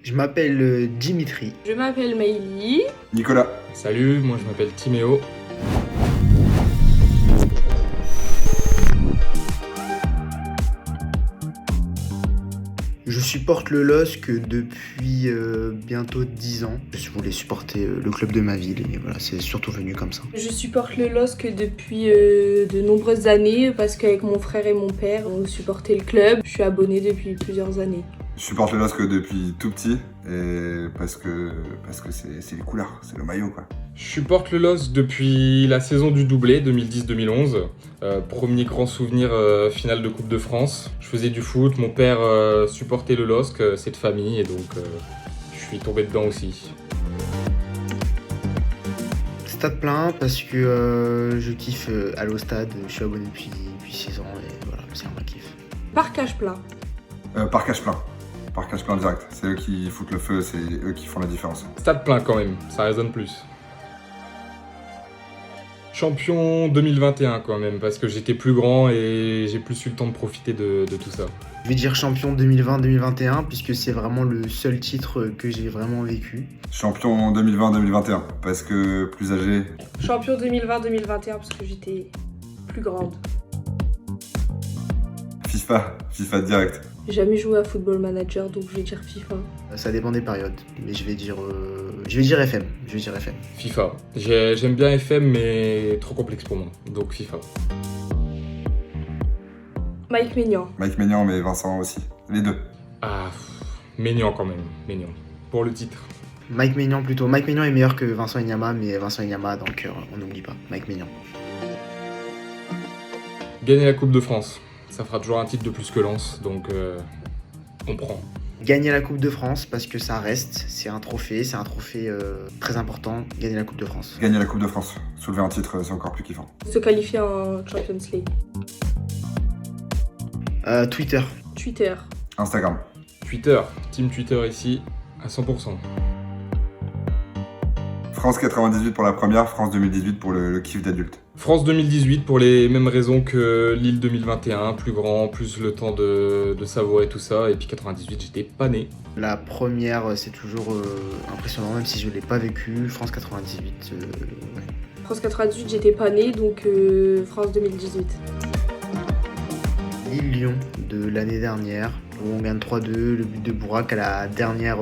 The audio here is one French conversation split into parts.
Je m'appelle Dimitri. Je m'appelle Maïli. Nicolas. Salut, moi je m'appelle Timéo. Je supporte le LOSC depuis bientôt 10 ans. Je voulais supporter le club de ma ville et voilà, c'est surtout venu comme ça. Je supporte le LOSC depuis de nombreuses années parce qu'avec mon frère et mon père, on supportait le club. Je suis abonnée depuis plusieurs années. Je supporte le LOSC depuis tout petit et parce que c'est les couleurs, c'est le maillot quoi. Je supporte le LOSC depuis la saison du doublé 2010-2011. Premier grand souvenir finale de Coupe de France. Je faisais du foot, mon père supportait le LOSC, c'est de famille et donc je suis tombé dedans aussi. Stade plein parce que je kiffe aller au stade, je suis abonné depuis 6 ans et voilà, c'est un vrai kiff. Parcage plein. Parcage plein. Parcage plein direct. C'est eux qui foutent le feu, c'est eux qui font la différence. Stade plein quand même, ça résonne plus. Champion 2021 quand même, parce que j'étais plus grand et j'ai plus eu le temps de profiter de tout ça. Je vais dire champion 2020-2021 puisque c'est vraiment le seul titre que j'ai vraiment vécu. Champion 2020-2021 parce que plus âgé. Champion 2020-2021 parce que j'étais plus grande. FIFA direct. J'ai jamais joué à Football Manager donc je vais dire FIFA. Ça dépend des périodes, mais je vais dire FM. FIFA. J'aime bien FM mais trop complexe pour moi, donc FIFA. Mike Maignan. Mike Maignan mais Vincent aussi. Les deux. Ah, Maignan quand même, Maignan. Pour le titre. Mike Maignan plutôt. Mike Maignan est meilleur que Vincent Enyama, mais Vincent Enyama dans le cœur, on n'oublie pas. Mike Maignan. Gagner la Coupe de France. Ça fera toujours un titre de plus que Lens, donc on prend. Gagner la Coupe de France parce que ça reste, c'est un trophée très important. Gagner la Coupe de France. Gagner la Coupe de France. Soulever un titre, c'est encore plus kiffant. Se qualifier en Champions League. Twitter. Twitter. Instagram. Twitter, team Twitter ici, à 100%. France 98 pour la première, France 2018 pour le kiff d'adulte. France 2018 pour les mêmes raisons que Lille 2021, plus grand, plus le temps de savourer tout ça, et puis 98 j'étais pas né. La première, c'est toujours impressionnant, même si je ne l'ai pas vécu. France 98, ouais. France 98 j'étais pas née donc France 2018. Lille-Lyon de l'année dernière, où on gagne 3-2, le but de Bourak à la dernière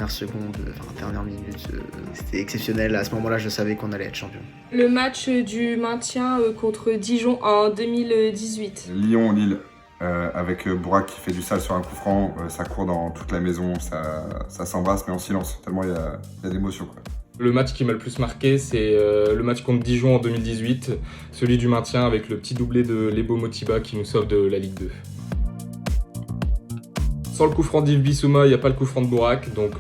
seconde, dernière minute. C'était exceptionnel, à ce moment-là je savais qu'on allait être champion. Le match du maintien contre Dijon en 2018. Lyon-Lille, avec Bourak qui fait du sale sur un coup franc, ça court dans toute la maison, ça s'embrasse mais en silence, tellement il y a d'émotion quoi. Le match qui m'a le plus marqué, c'est le match contre Dijon en 2018, celui du maintien avec le petit doublé de Lebo Motiba qui nous sauve de la Ligue 2. Sans le coup franc d'Yves Bissouma, il n'y a pas le coup franc de Bourak, donc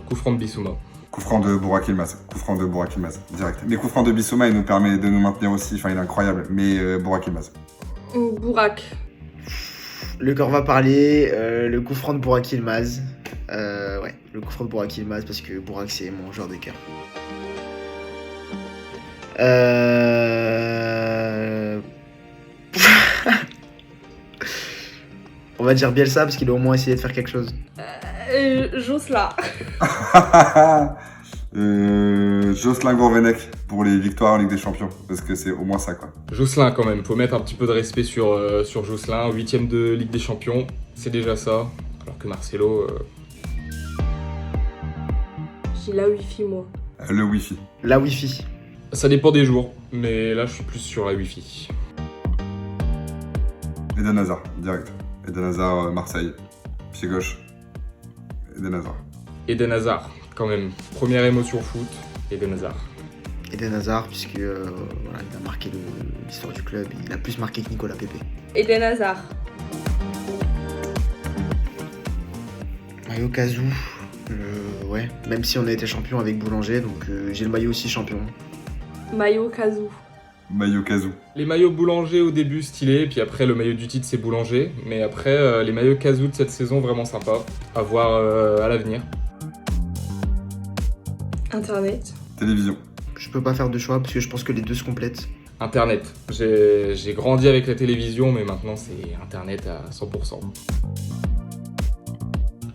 coup franc de Bissouma. Coup franc de Bourak Yilmaz, direct. Mais coup franc de Bissouma, il nous permet de nous maintenir aussi, il est incroyable, mais Bourak Yilmaz. Bourak. Le corps va parler, le coup franc de Bourak Yilmaz. Ouais, le coup franc de Bourak Yilmaz parce que Bourak c'est mon joueur de cœur. On va dire Bielsa parce qu'il a au moins essayé de faire quelque chose. Josselin. Jocelyn Gourvenec pour les victoires en Ligue des Champions, parce que c'est au moins ça quoi. Jocelyn quand même, faut mettre un petit peu de respect sur Jocelyn, 8ème de Ligue des Champions, c'est déjà ça, alors que Marcelo... J'ai la Wi-Fi moi. Le Wi-Fi. La Wi-Fi. Ça dépend des jours, mais là je suis plus sur la Wi-Fi. Eden Hazard, direct. Eden Hazard, Marseille, pied gauche. Eden Hazard. Eden Hazard, quand même, première émotion foot, Eden Hazard. Eden Hazard puisque voilà, il a marqué l'histoire du club, il a plus marqué que Nicolas Pepe. Eden Hazard. Maillot Kazou. Ouais, même si on a été champion avec Boulanger, donc j'ai le maillot aussi champion. Maillot Kazou. Maillot Kazou. Les maillots Boulanger au début stylé, puis après le maillot du titre c'est Boulanger, mais après les maillots Kazoo de cette saison vraiment sympa, à voir à l'avenir. Internet. Télévision. Je peux pas faire de choix parce que je pense que les deux se complètent. Internet. J'ai grandi avec la télévision, mais maintenant c'est Internet à 100%.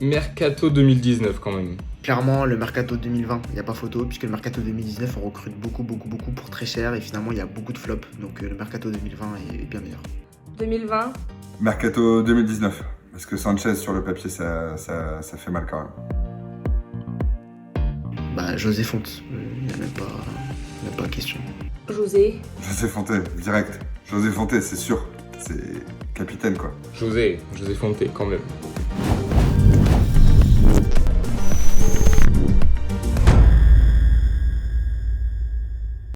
Mercato 2019 quand même. Clairement, le mercato 2020, il n'y a pas photo, puisque le mercato 2019, on recrute beaucoup pour très cher, et finalement, il y a beaucoup de flops. Donc le mercato 2020 est bien meilleur. 2020. Mercato 2019. Parce que Sanchez, sur le papier, ça fait mal quand même. Bah, José Fonte, il n'y a même pas question. José. José Fonté, direct. José Fonté, c'est sûr. C'est capitaine, quoi. José Fonté quand même.